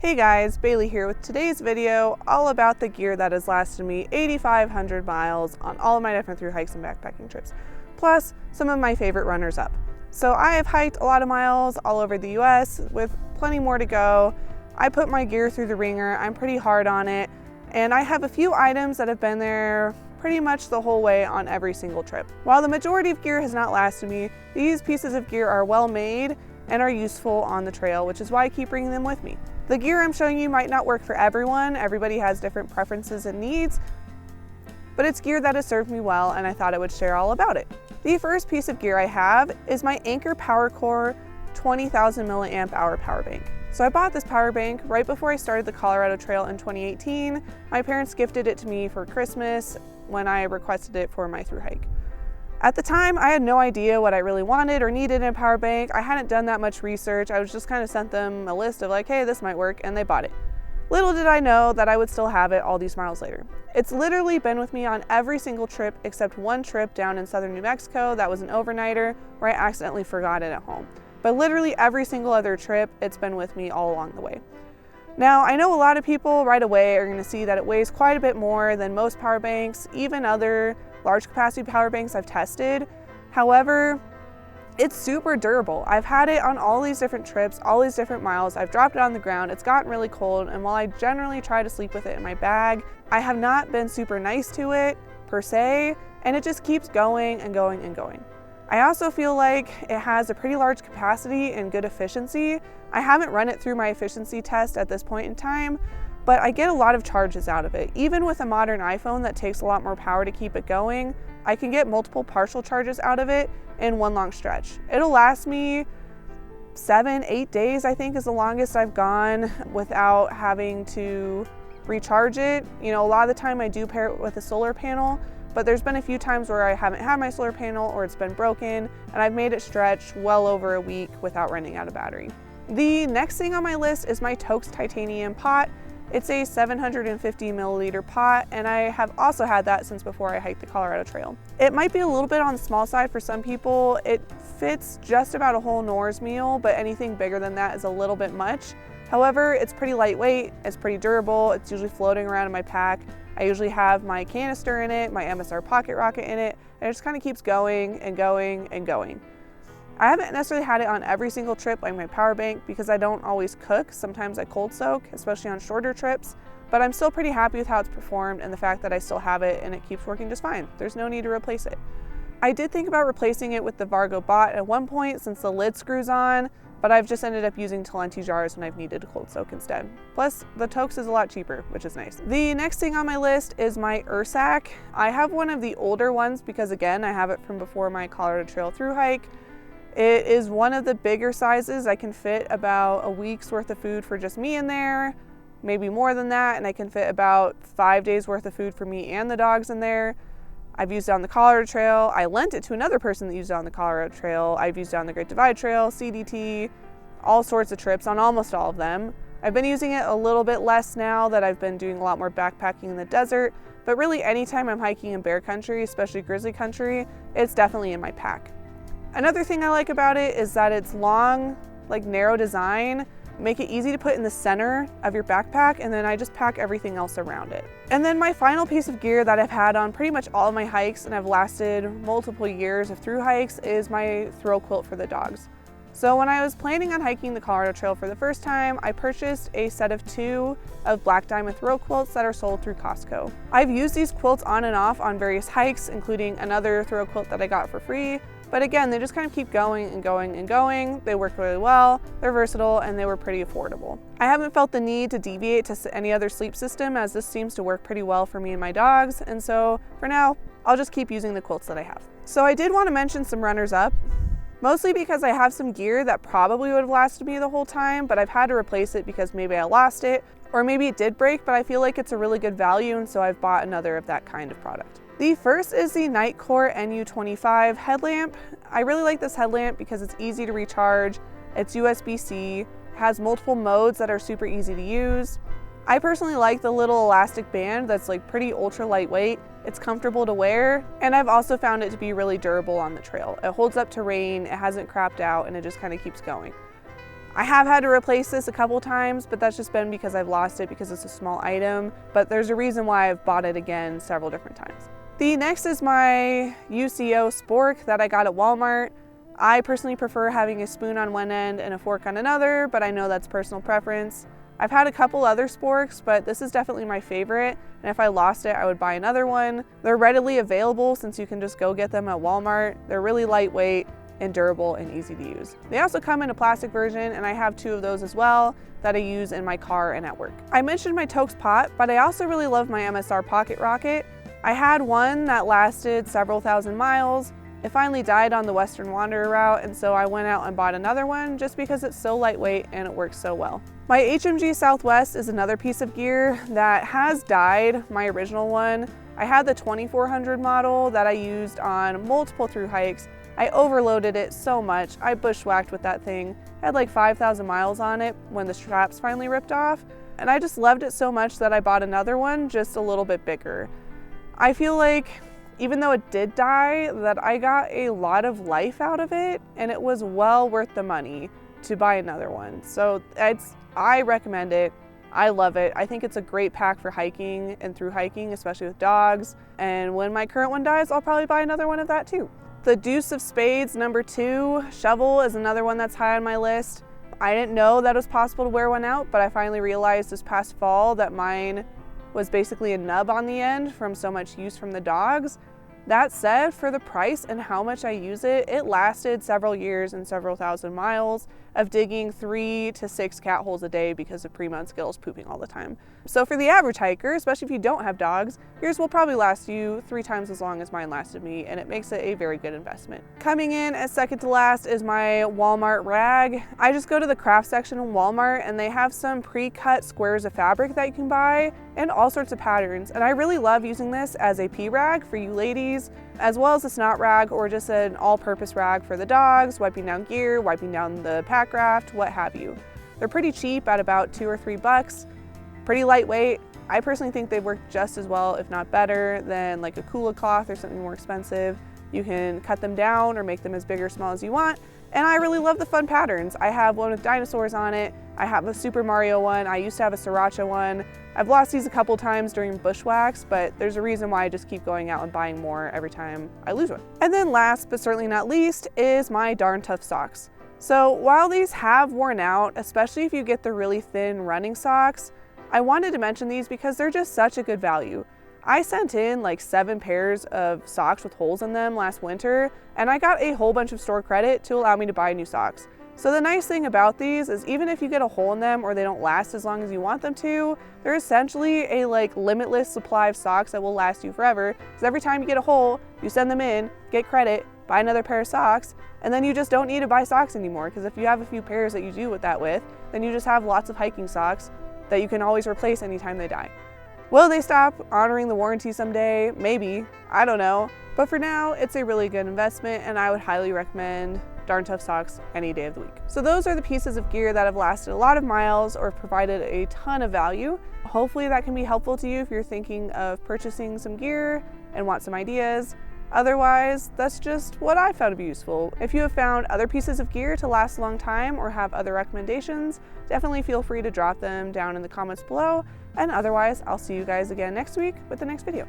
Hey guys, Bailey here with today's video all about the gear that has lasted me 8,500 miles on all of my different thru hikes and backpacking trips, plus some of my favorite runners up. So I have hiked a lot of miles all over the US with plenty more to go. I put my gear through the ringer, I'm pretty hard on it, and I have a few items that have been there pretty much the whole way on every single trip. While the majority of gear has not lasted me, these pieces of gear are well made and are useful on the trail, which is why I keep bringing them with me. The gear I'm showing you might not work for everyone. Everybody has different preferences and needs, but it's gear that has served me well and I thought I would share all about it. The first piece of gear I have is my Anker PowerCore 20,000 milliamp hour power bank. So I bought this power bank right before I started the Colorado Trail in 2018. My parents gifted it to me for Christmas when I requested it for my thru hike. At the time, I had no idea what I really wanted or needed in a power bank. I hadn't done that much research. I was just kind of sent them a list of like, hey, this might work, and they bought it. Little did I know that I would still have it all these miles later. It's literally been with me on every single trip except one trip down in southern New Mexico that was an overnighter where I accidentally forgot it at home. But literally every single other trip, it's been with me all along the way. Now, I know a lot of people right away are going to see that it weighs quite a bit more than most power banks, even other large capacity power banks I've tested. However, it's super durable. I've had it on all these different trips, all these different miles. I've dropped it on the ground. It's gotten really cold, and while I generally try to sleep with it in my bag, I have not been super nice to it per se, and it just keeps going and going and going. I also feel like it has a pretty large capacity and good efficiency. I haven't run it through my efficiency test at this point in time, but I get a lot of charges out of it. Even with a modern iPhone that takes a lot more power to keep it going, I can get multiple partial charges out of it in one long stretch. It'll last me 7-8 days, I think is the longest I've gone without having to recharge it. You know, a lot of the time I do pair it with a solar panel, but there's been a few times where I haven't had my solar panel or it's been broken, and I've made it stretch well over a week without running out of battery. The next thing on my list is my Toaks titanium pot. It's a 750 milliliter pot, and I have also had that since before I hiked the Colorado Trail. It might be a little bit on the small side for some people. It fits just about a whole Nor's meal, but anything bigger than that is a little bit much. However, it's pretty lightweight, it's pretty durable, it's usually floating around in my pack. I usually have my canister in it, my MSR pocket rocket in it, and it just kind of keeps going and going and going. I haven't necessarily had it on every single trip like my power bank because I don't always cook. Sometimes I cold soak, especially on shorter trips, but I'm still pretty happy with how it's performed and the fact that I still have it and it keeps working just fine. There's no need to replace it. I did think about replacing it with the Vargo Bot at one point since the lid screws on, but I've just ended up using Talenti jars when I've needed to cold soak instead. Plus, the Toaks is a lot cheaper, which is nice. The next thing on my list is my Ursack. I have one of the older ones because again, I have it from before my Colorado Trail thru hike. It is one of the bigger sizes. I can fit about a week's worth of food for just me in there, maybe more than that, and I can fit about 5 days worth of food for me and the dogs in there. I've used it on the Colorado Trail. I lent it to another person that used it on the Colorado Trail. I've used it on the Great Divide Trail, CDT, all sorts of trips on almost all of them. I've been using it a little bit less now that I've been doing a lot more backpacking in the desert, but really anytime I'm hiking in bear country, especially grizzly country, it's definitely in my pack. Another thing I like about it is that it's long, like narrow design, make it easy to put in the center of your backpack, and then I just pack everything else around it. And then my final piece of gear that I've had on pretty much all of my hikes and I've lasted multiple years of thru hikes is my throw quilt for the dogs. So when I was planning on hiking the Colorado Trail for the first time, I purchased a set of 2 of Black Diamond throw quilts that are sold through Costco. I've used these quilts on and off on various hikes, including another throw quilt that I got for free. But again, they just kind of keep going and going and going. They work really well, they're versatile, and they were pretty affordable. I haven't felt the need to deviate to any other sleep system as this seems to work pretty well for me and my dogs. And so for now, I'll just keep using the quilts that I have. So I did want to mention some runners up, mostly because I have some gear that probably would have lasted me the whole time, but I've had to replace it because maybe I lost it, or maybe it did break, but I feel like it's a really good value, and so I've bought another of that kind of product. The first is the Nightcore NU25 headlamp. I really like this headlamp because it's easy to recharge, it's USB-C, has multiple modes that are super easy to use. I personally like the little elastic band that's like pretty ultra lightweight. It's comfortable to wear, and I've also found it to be really durable on the trail. It holds up to rain, it hasn't crapped out, and it just kind of keeps going. I have had to replace this a couple times, but that's just been because I've lost it because it's a small item, but there's a reason why I've bought it again several different times. The next is my UCO spork that I got at Walmart. I personally prefer having a spoon on one end and a fork on another, but I know that's personal preference. I've had a couple other sporks, but this is definitely my favorite, and if I lost it, I would buy another one. They're readily available since you can just go get them at Walmart. They're really lightweight and durable and easy to use. They also come in a plastic version, and I have 2 of those as well that I use in my car and at work. I mentioned my Toaks pot, but I also really love my MSR pocket rocket. I had one that lasted several thousand miles. It finally died on the Western Wanderer route, and so I went out and bought another one just because it's so lightweight and it works so well. My HMG Southwest is another piece of gear that has died, my original one. I had the 2400 model that I used on multiple thru hikes. I overloaded it so much. I bushwhacked with that thing. I had like 5,000 miles on it when the straps finally ripped off, and I just loved it so much that I bought another one just a little bit bigger. I feel like even though it did die, that I got a lot of life out of it, and it was well worth the money to buy another one. So I recommend it. I love it. I think it's a great pack for hiking and thru hiking, especially with dogs. And when my current one dies, I'll probably buy another one of that too. The Deuce of Spades #2 shovel is another one that's high on my list. I didn't know that it was possible to wear one out, but I finally realized this past fall that mine was basically a nub on the end from so much use from the dogs. That said, for the price and how much I use it, it lasted several years and several thousand miles of digging 3 to 6 cat holes a day because of pre-mud skills pooping all the time. So for the average hiker, especially if you don't have dogs, yours will probably last you 3 times as long as mine lasted me, and it makes it a very good investment. Coming in as second to last is my Walmart rag. I just go to the craft section in Walmart and they have some pre-cut squares of fabric that you can buy and all sorts of patterns. And I really love using this as a pee rag for you ladies, as well as a snot rag or just an all-purpose rag for the dogs, wiping down gear, wiping down the pack raft, what have you. They're pretty cheap at about $2 or $3, pretty lightweight. I personally think they work just as well, if not better, than like a Kula cloth or something more expensive. You can cut them down or make them as big or small as you want. And I really love the fun patterns. I have one with dinosaurs on it. I have a Super Mario one. I used to have a Sriracha one. I've lost these a couple times during bushwhacks, but there's a reason why I just keep going out and buying more every time I lose one. And then last, but certainly not least, is my Darn Tough socks. So while these have worn out, especially if you get the really thin running socks, I wanted to mention these because they're just such a good value. I sent in like 7 pairs of socks with holes in them last winter, and I got a whole bunch of store credit to allow me to buy new socks. So the nice thing about these is even if you get a hole in them or they don't last as long as you want them to, they're essentially a like limitless supply of socks that will last you forever. Because every time you get a hole, you send them in, get credit, buy another pair of socks, and then you just don't need to buy socks anymore. Because if you have a few pairs that you do with that with, then you just have lots of hiking socks that you can always replace anytime they die. Will they stop honoring the warranty someday? Maybe, I don't know. But for now, it's a really good investment, and I would highly recommend Darn Tough socks any day of the week. So those are the pieces of gear that have lasted a lot of miles or provided a ton of value. Hopefully that can be helpful to you if you're thinking of purchasing some gear and want some ideas. Otherwise, that's just what I found to be useful. If you have found other pieces of gear to last a long time or have other recommendations, definitely feel free to drop them down in the comments below. And otherwise, I'll see you guys again next week with the next video.